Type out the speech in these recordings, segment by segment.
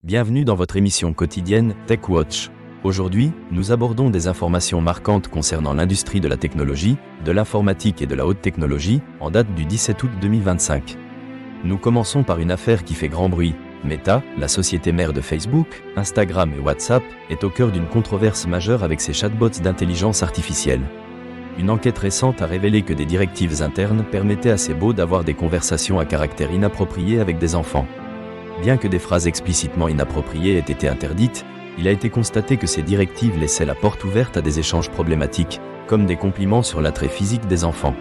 Bienvenue dans votre émission quotidienne TechWatch. Aujourd'hui, nous abordons des informations marquantes concernant l'industrie de la technologie, de l'informatique et de la haute technologie, en date du 17 août 2025. Nous commençons par une affaire qui fait grand bruit. Meta, la société mère de Facebook, Instagram et WhatsApp, est au cœur d'une controverse majeure avec ses chatbots d'intelligence artificielle. Une enquête récente a révélé que des directives internes permettaient à ces bots d'avoir des conversations à caractère inapproprié avec des enfants. Bien que des phrases explicitement inappropriées aient été interdites, il a été constaté que ces directives laissaient la porte ouverte à des échanges problématiques, comme des compliments sur l'attrait physique des enfants.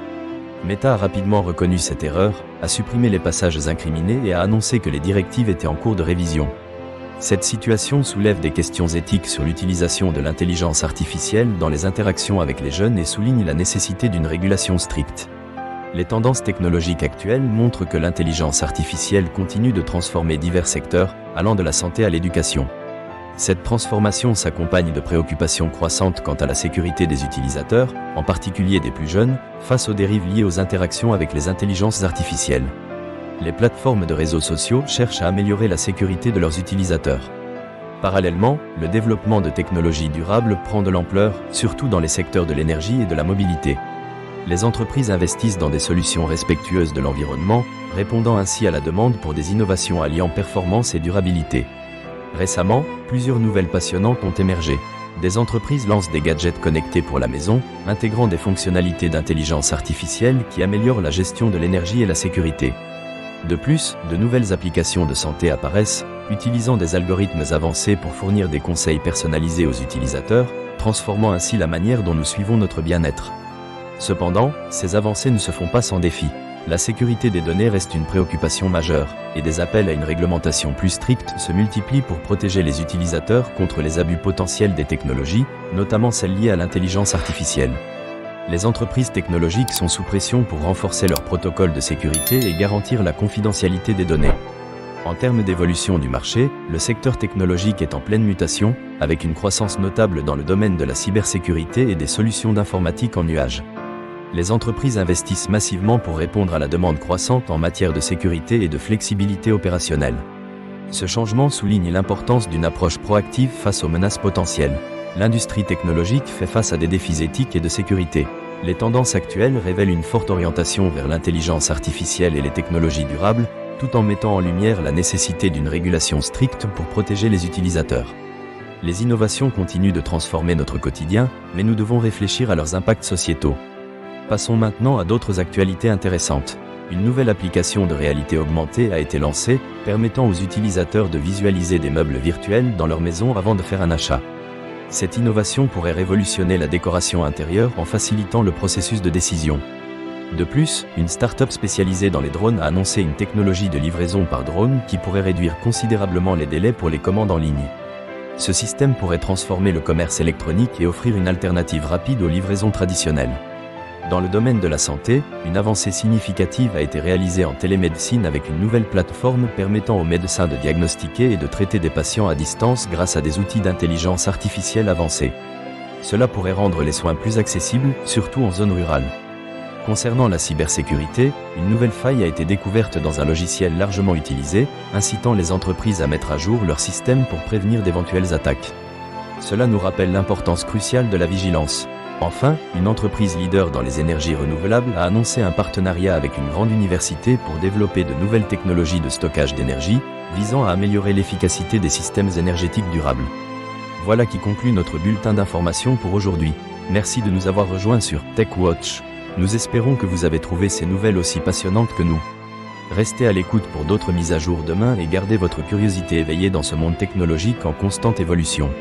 Meta a rapidement reconnu cette erreur, a supprimé les passages incriminés et a annoncé que les directives étaient en cours de révision. Cette situation soulève des questions éthiques sur l'utilisation de l'intelligence artificielle dans les interactions avec les jeunes et souligne la nécessité d'une régulation stricte. Les tendances technologiques actuelles montrent que l'intelligence artificielle continue de transformer divers secteurs, allant de la santé à l'éducation. Cette transformation s'accompagne de préoccupations croissantes quant à la sécurité des utilisateurs, en particulier des plus jeunes, face aux dérives liées aux interactions avec les intelligences artificielles. Les plateformes de réseaux sociaux cherchent à améliorer la sécurité de leurs utilisateurs. Parallèlement, le développement de technologies durables prend de l'ampleur, surtout dans les secteurs de l'énergie et de la mobilité. Les entreprises investissent dans des solutions respectueuses de l'environnement, répondant ainsi à la demande pour des innovations alliant performance et durabilité. Récemment, plusieurs nouvelles passionnantes ont émergé. Des entreprises lancent des gadgets connectés pour la maison, intégrant des fonctionnalités d'intelligence artificielle qui améliorent la gestion de l'énergie et la sécurité. De plus, de nouvelles applications de santé apparaissent, utilisant des algorithmes avancés pour fournir des conseils personnalisés aux utilisateurs, transformant ainsi la manière dont nous suivons notre bien-être. Cependant, ces avancées ne se font pas sans défi. La sécurité des données reste une préoccupation majeure, et des appels à une réglementation plus stricte se multiplient pour protéger les utilisateurs contre les abus potentiels des technologies, notamment celles liées à l'intelligence artificielle. Les entreprises technologiques sont sous pression pour renforcer leurs protocoles de sécurité et garantir la confidentialité des données. En termes d'évolution du marché, le secteur technologique est en pleine mutation, avec une croissance notable dans le domaine de la cybersécurité et des solutions d'informatique en nuage. Les entreprises investissent massivement pour répondre à la demande croissante en matière de sécurité et de flexibilité opérationnelle. Ce changement souligne l'importance d'une approche proactive face aux menaces potentielles. L'industrie technologique fait face à des défis éthiques et de sécurité. Les tendances actuelles révèlent une forte orientation vers l'intelligence artificielle et les technologies durables, tout en mettant en lumière la nécessité d'une régulation stricte pour protéger les utilisateurs. Les innovations continuent de transformer notre quotidien, mais nous devons réfléchir à leurs impacts sociétaux. Passons maintenant à d'autres actualités intéressantes. Une nouvelle application de réalité augmentée a été lancée, permettant aux utilisateurs de visualiser des meubles virtuels dans leur maison avant de faire un achat. Cette innovation pourrait révolutionner la décoration intérieure en facilitant le processus de décision. De plus, une start-up spécialisée dans les drones a annoncé une technologie de livraison par drone qui pourrait réduire considérablement les délais pour les commandes en ligne. Ce système pourrait transformer le commerce électronique et offrir une alternative rapide aux livraisons traditionnelles. Dans le domaine de la santé, une avancée significative a été réalisée en télémédecine avec une nouvelle plateforme permettant aux médecins de diagnostiquer et de traiter des patients à distance grâce à des outils d'intelligence artificielle avancés. Cela pourrait rendre les soins plus accessibles, surtout en zone rurale. Concernant la cybersécurité, une nouvelle faille a été découverte dans un logiciel largement utilisé, incitant les entreprises à mettre à jour leurs systèmes pour prévenir d'éventuelles attaques. Cela nous rappelle l'importance cruciale de la vigilance. Enfin, une entreprise leader dans les énergies renouvelables a annoncé un partenariat avec une grande université pour développer de nouvelles technologies de stockage d'énergie, visant à améliorer l'efficacité des systèmes énergétiques durables. Voilà qui conclut notre bulletin d'information pour aujourd'hui. Merci de nous avoir rejoints sur TechWatch. Nous espérons que vous avez trouvé ces nouvelles aussi passionnantes que nous. Restez à l'écoute pour d'autres mises à jour demain et gardez votre curiosité éveillée dans ce monde technologique en constante évolution.